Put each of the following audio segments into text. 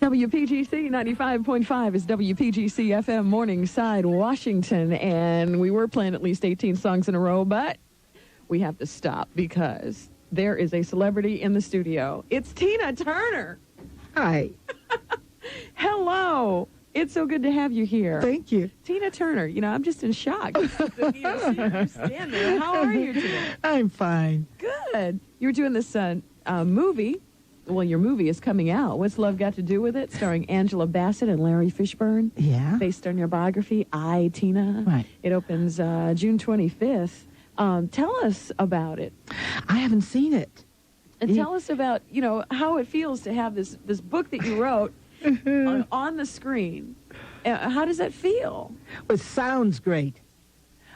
WPGC 95.5 is WPGC FM Morningside, Washington, and we were playing at least 18 songs in a row, but we have to stop because there is a celebrity in the studio. It's Tina Turner. Hi. Hello. It's so good to have you here. Thank you. Tina Turner, you know, I'm just in shock. You stand there. How are you today? I'm fine. Good. You were doing this movie. Well, your movie is coming out. What's Love Got to Do with It? Starring Angela Bassett and Larry Fishburne. Yeah. Based on your biography, I, Tina. Right. It opens June 25th. Tell us about it. I haven't seen it. And tell us about, you know, how it feels to have this book that you wrote on the screen. How does that feel? Well, it sounds great.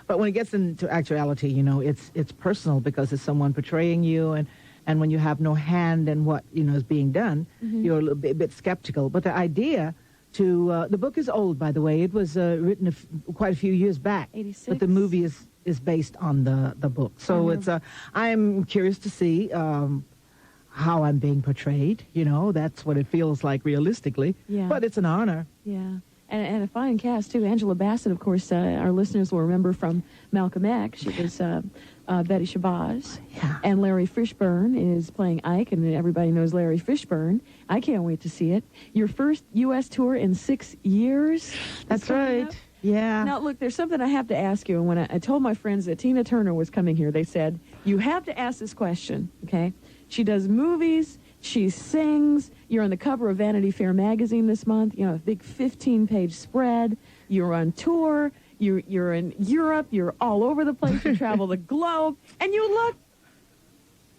But when it gets into actuality, you know, it's personal because it's someone portraying you, and when you have no hand in what, you know, is being done, you're a little bit skeptical. But the idea to, the book is old, by the way. It was written quite a few years back. 86. But the movie is based on the book. So it's I'm curious to see how I'm being portrayed. You know, that's what it feels like realistically. Yeah. But it's an honor. Yeah. And a fine cast, too. Angela Bassett, of course, our listeners will remember from Malcolm X. She was Betty Shabazz. Yeah. And Larry Fishburne is playing Ike, and everybody knows Larry Fishburne. I can't wait to see it. Your first U.S. tour in 6 years? That's right. Up. Yeah. Now, look, there's something I have to ask you. And when I told my friends that Tina Turner was coming here, they said, you have to ask this question, okay? She does movies. She sings. You're on the cover of Vanity Fair magazine this month. You know, a big 15-page spread. You're on tour. You're in Europe. You're all over the place. You travel the globe. And you look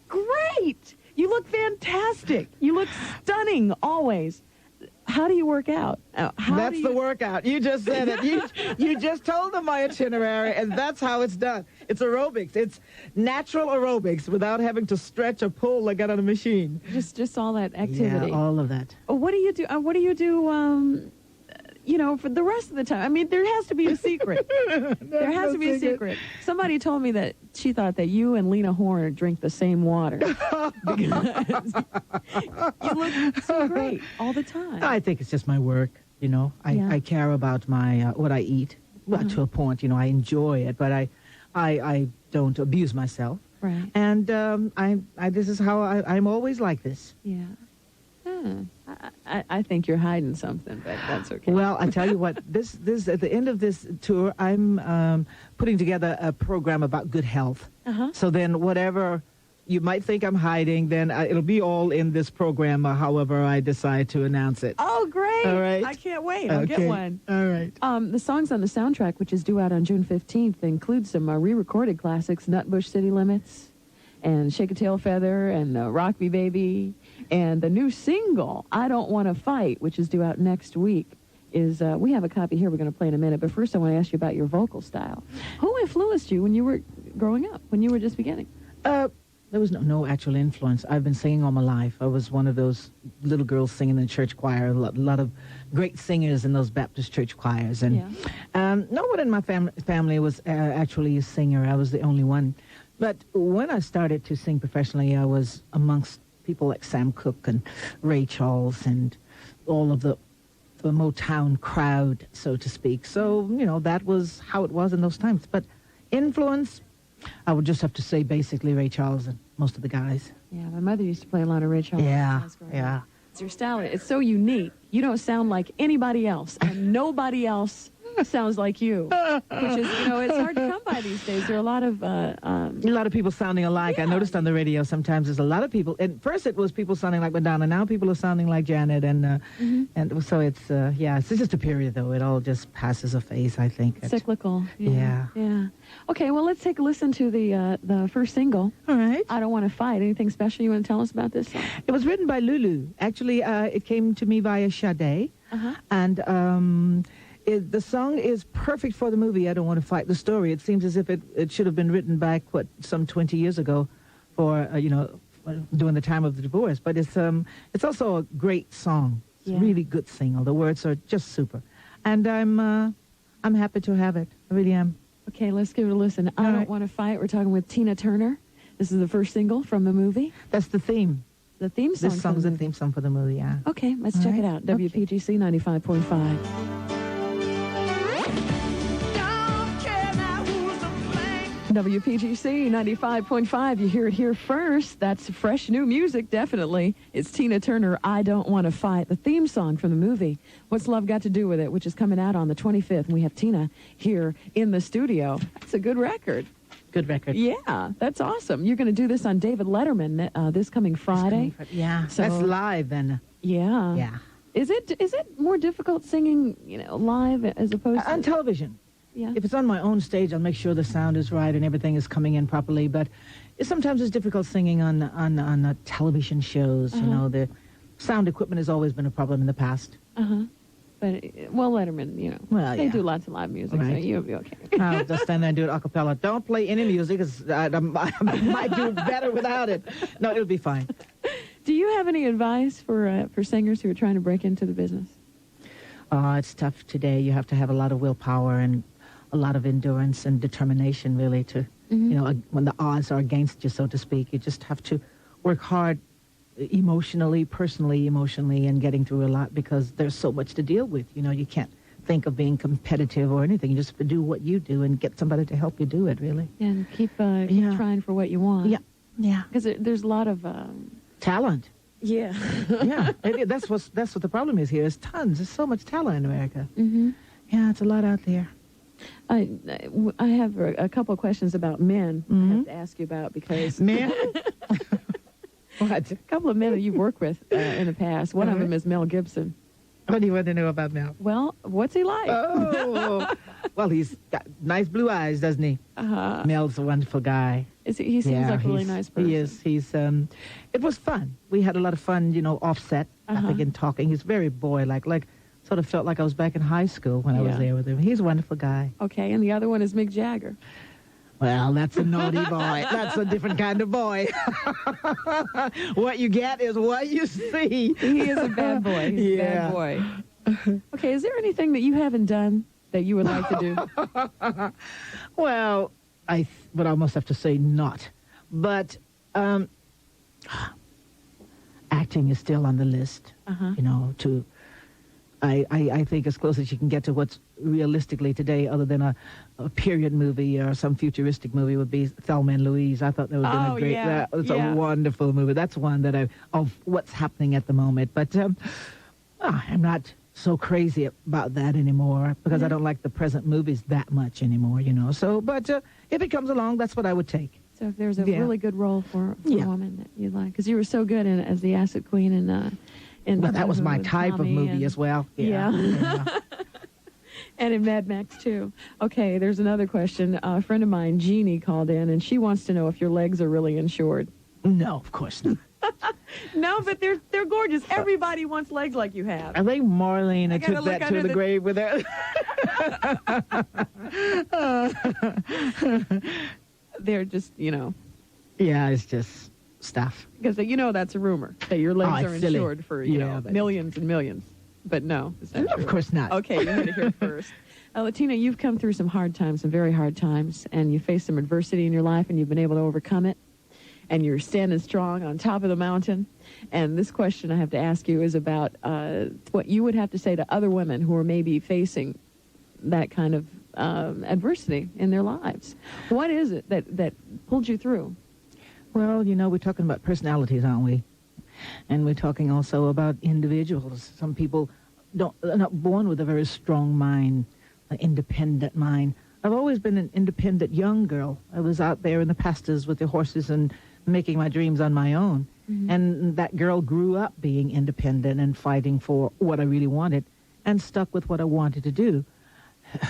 great. You look fantastic. You look stunning always. How do you work out? That's the workout. You just said it. You just told them my itinerary, and that's how it's done. It's aerobics. It's natural aerobics without having to stretch or pull like on a machine. Just all that activity. Yeah, all of that. What do you do? You know, for the rest of the time? I mean, there has to be a secret. There has to be a secret. Somebody told me that she thought that you and Lena Horne drink the same water. Because you look so great all the time. I think it's just my work, you know. I care about my what I eat. Well, to a point, you know, I enjoy it, but I don't abuse myself. Right. And this is how I'm always like this. Yeah. I think you're hiding something, but that's okay. Well, I tell you what, this at the end of this tour, I'm putting together a program about good health. So then whatever you might think I'm hiding, then it'll be all in this program, however I decide to announce it. Oh, great. All right. I can't wait. I'll get one. All right. The songs on the soundtrack, which is due out on June 15th, include some re-recorded classics, Nutbush City Limits, and Shake a Tail Feather, and Rock Me Baby. And the new single, I Don't Want to Fight, which is due out next week, is, we have a copy here we're going to play in a minute, but first I want to ask you about your vocal style. Who influenced you when you were growing up, when you were just beginning? There was no actual influence. I've been singing all my life. I was one of those little girls singing in the church choir, a lot of great singers in those Baptist church choirs. And no one in my family was actually a singer. I was the only one. But when I started to sing professionally, I was amongst people like Sam Cooke and Ray Charles and all of the Motown crowd, so to speak. So, you know, that was how it was in those times. But influence, I would just have to say basically Ray Charles and most of the guys. Yeah, my mother used to play a lot of Ray Charles. Yeah. It's your style. It's so unique. You don't sound like anybody else, and nobody else sounds like you, which is, you know, it's hard to come by these days. There are a lot of people sounding alike. Yeah. I noticed on the radio sometimes there's a lot of people. At first it was people sounding like Madonna. Now people are sounding like Janet, and so it's it's just a period though. It all just passes a phase, I think. Cyclical. Yeah. Okay, well, let's take a listen to the first single. All right. I Don't Want to Fight. Anything special you want to tell us about this song? It was written by Lulu. Actually, it came to me via Sade, and. The song is perfect for the movie I Don't Want to Fight. The story, it seems as if it should have been written back, some 20 years ago for, during the time of the divorce. But it's also a great song. It's a really good single. The words are just super. And I'm happy to have it. I really am. Okay, let's give it a listen. I Don't Want to Fight. We're talking with Tina Turner. This is the first single from the movie. That's the theme. The theme song. This song's the theme song for the movie, yeah. Okay, let's check it out. WPGC 95.5. WPGC 95.5. You hear it here first. That's fresh new music, definitely. It's Tina Turner, I Don't Want to Fight, the theme song from the movie What's Love Got to Do With It, which is coming out on the 25th. And we have Tina here in the studio. That's a good record. Good record. Yeah, that's awesome. You're going to do this on David Letterman this coming Friday. Yeah, so, that's live then. Yeah. Yeah. Is it more difficult singing, live as opposed to... On television. Yeah. If it's on my own stage, I'll make sure the sound is right and everything is coming in properly. But sometimes it's difficult singing on television shows. The sound equipment has always been a problem in the past. But, Letterman, they do lots of live music, so you'll be okay. I'll just stand there and do it a cappella. Don't play any music, because I might do better without it. No, it'll be fine. Do you have any advice for singers who are trying to break into the business? It's tough today. You have to have a lot of willpower and a lot of endurance and determination, really, to, when the odds are against you, so to speak. You just have to work hard personally, emotionally, and getting through a lot, because there's so much to deal with. You can't think of being competitive or anything. You just have to do what you do and get somebody to help you do it, really. And keep trying for what you want. Yeah. Because there's a lot of... talent. Yeah. Yeah. That's what the problem is here. There's tons. There's so much talent in America. Yeah, it's a lot out there. I have a couple of questions about men I have to ask you about, because... Men? What? A couple of men that you've worked with in the past. One of them is Mel Gibson. What do you want to know about Mel? Well, what's he like? Oh, well, he's got nice blue eyes, doesn't he? Mel's a wonderful guy. He seems like a really nice person. He is. It was fun. We had a lot of fun, offset, I think, in talking. He's very boy-like, sort of felt like I was back in high school when I was there with him. He's a wonderful guy. Okay, and the other one is Mick Jagger. Well, that's a naughty boy. That's a different kind of boy. What you get is what you see. He is a bad boy. He's a bad boy. Okay, is there anything that you haven't done that you would like to do? Well, I would almost have to say not. But acting is still on the list, I think as close as you can get to what's realistically today, other than a period movie or some futuristic movie, would be Thelma and Louise. I thought that would have been a great, that was a wonderful movie. That's one that of what's happening at the moment. But I'm not so crazy about that anymore, because I don't like the present movies that much anymore, So, but if it comes along, that's what I would take. So if there's a really good role for a woman that you'd like, because you were so good as the Acid Queen and well, that was my type of movie as well. Yeah. And in Mad Max, too. Okay, there's another question. A friend of mine, Jeannie, called in, and she wants to know if your legs are really insured. No, of course not. No, but they're gorgeous. Everybody wants legs like you have. I think Marlene took that to the grave with her. They're just, Yeah, it's just stuff. Because that's a rumor, that your legs are insured for, millions and millions. But no, it's not true. Of course not. Okay, you heard it here first. Latina, you've come through some hard times, some very hard times, and you faced some adversity in your life, and you've been able to overcome it, and you're standing strong on top of the mountain. And this question I have to ask you is about what you would have to say to other women who are maybe facing that kind of adversity in their lives. What is it that pulled you through? Well, we're talking about personalities, aren't we? And we're talking also about individuals. Some people are not born with a very strong mind, an independent mind. I've always been an independent young girl. I was out there in the pastures with the horses and making my dreams on my own. And that girl grew up being independent and fighting for what I really wanted and stuck with what I wanted to do. A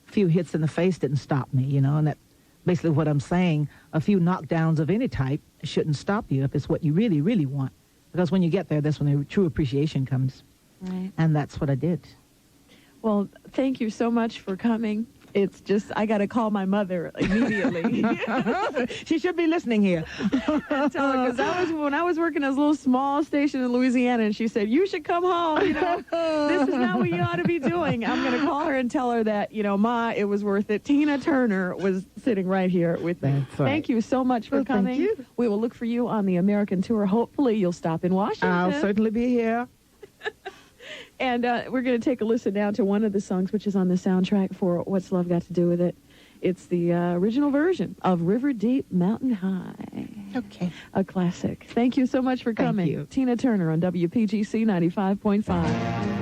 few hits in the face didn't stop me, and that basically what I'm saying. A few knockdowns of any type shouldn't stop you if it's what you really, really want. Because when you get there, that's when the true appreciation comes. Right. And that's what I did. Well, thank you so much for coming It's just, I got to call my mother immediately. She should be listening here. And tell her, because when I was working at a little small station in Louisiana, and she said, you should come home, this is not what you ought to be doing. I'm going to call her and tell her that, Ma, it was worth it. Tina Turner was sitting right here with me. That's right. Thank you so much for coming. Thank you. We will look for you on the American tour. Hopefully you'll stop in Washington. I'll certainly be here. And we're going to take a listen now to one of the songs which is on the soundtrack for What's Love Got to Do with It. It's the original version of River Deep Mountain High. Okay. A classic. Thank you so much for coming. Thank you. Tina Turner on WPGC 95.5.